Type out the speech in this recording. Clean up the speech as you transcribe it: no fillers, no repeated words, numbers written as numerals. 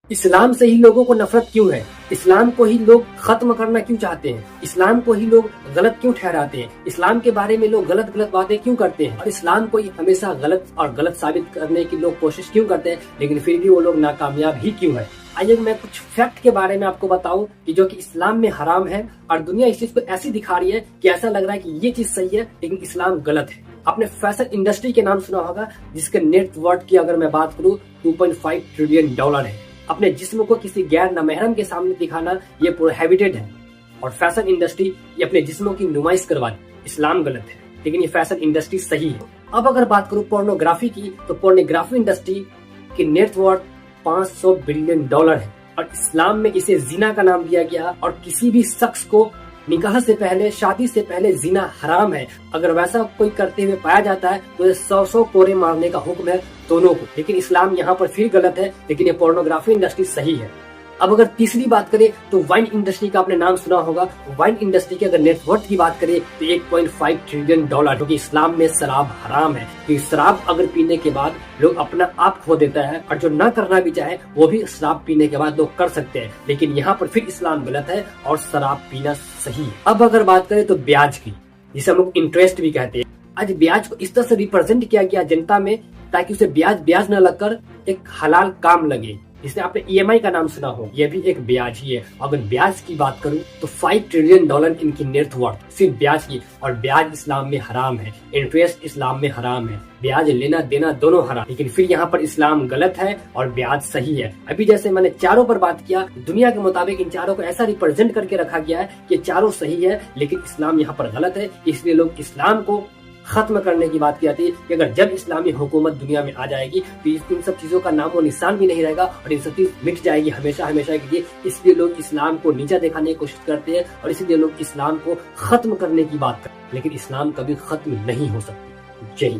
اسلام سے ہی لوگوں کو نفرت کیوں ہے؟ اسلام کو ہی لوگ ختم کرنا کیوں چاہتے ہیں؟ اسلام کو ہی لوگ غلط کیوں ٹھہراتے ہیں؟ اسلام کے بارے میں لوگ غلط باتیں کیوں کرتے ہیں؟ اور اسلام کو ہی ہمیشہ غلط ثابت کرنے کی لوگ کوشش کیوں کرتے ہیں، لیکن پھر بھی وہ لوگ ناکامیاب ہی کیوں ہے؟ آئیے میں کچھ فیکٹ کے بارے میں آپ کو بتاؤں کہ جو کہ اسلام میں حرام ہے، اور دنیا اس چیز کو ایسی دکھا رہی ہے کہ ایسا لگ رہا ہے کہ یہ چیز صحیح ہے لیکن اسلام غلط ہے۔ آپ نے فیشن انڈسٹری کے نام سنا ہوگا، جس کے نیٹ ورتھ کی اگر میں بات کروں 2.5 ٹریلین ڈالر ہے۔ اپنے جسم کو کسی غیر نامحرم کے سامنے دکھانا یہ پروہیبٹڈ ہے، اور فیشن انڈسٹری یہ اپنے جسموں کی نمائش کرواتی۔ اسلام غلط ہے لیکن یہ فیشن انڈسٹری صحیح ہے۔ اب اگر بات کروں پورنوگرافی کی، تو پورنوگرافی انڈسٹری کی نیٹ ورتھ 500 بلین ڈالر ہے، اور اسلام میں اسے زنا کا نام دیا گیا، اور کسی بھی شخص کو نکاح سے پہلے، شادی سے پہلے زنا حرام ہے۔ اگر ویسا کوئی کرتے ہوئے پایا جاتا ہے تو 100 کوڑے مارنے کا حکم ہے دونوں کو، لیکن اسلام یہاں پر پھر غلط ہے، لیکن یہ پورنوگرافی انڈسٹری صحیح ہے۔ اب اگر تیسری بات کریں تو وائن انڈسٹری کا آپ نے نام سنا ہوگا۔ وائن انڈسٹری کے اگر نیٹ ورتھ کی بات کریں تو 1.5 ٹریلین ڈالر، کیونکہ اسلام میں شراب حرام ہے، کہ شراب اگر پینے کے بعد لوگ اپنا آپ کھو دیتا ہے، اور جو نہ کرنا بھی چاہے وہ بھی شراب پینے کے بعد لوگ کر سکتے ہیں، لیکن یہاں پر پھر اسلام غلط ہے اور شراب پینا صحیح ہے۔ اب اگر بات کریں تو بیاج کی، جسے ہم لوگ انٹرسٹ بھی کہتے ہیں، آج بیاج کو اس طرح سے ریپرزینٹ کیا گیا جنتا میں تاکہ اسے بیاج نہ لگ کر ایک حلال کام لگے، جس نے آپ نے EMI کا نام سنا ہو، یہ بھی ایک بیاج ہی ہے۔ اگر بیاج کی بات کروں تو 5 ٹریلین ڈالر ان کی نیٹ ورتھ صرف بیاج کی، اور بیاج اسلام میں حرام ہے، انٹرسٹ اسلام میں حرام ہے، بیاج لینا دینا دونوں حرام، لیکن پھر یہاں پر اسلام غلط ہے اور بیاج صحیح ہے۔ ابھی جیسے میں نے چاروں پر بات کیا، دنیا کے مطابق ان چاروں کو ایسا ریپرزینٹ کر کے رکھا گیا ہے کہ چاروں صحیح ہے، لیکن اسلام یہاں پر غلط ہے، اس لیے لوگ اسلام کو ختم کرنے کی بات کی جاتی ہے کہ اگر جب اسلامی حکومت دنیا میں آ جائے گی تو ان سب چیزوں کا نام و نشان بھی نہیں رہے گا، اور یہ سب چیز مٹ جائے گی ہمیشہ ہمیشہ کے لیے۔ اس لیے لوگ اسلام کو نیچا دکھانے کی کوشش کرتے ہیں، اور اسی لیے لوگ اسلام کو ختم کرنے کی بات کرتے ہیں، لیکن اسلام کبھی ختم نہیں ہو سکتی۔ جی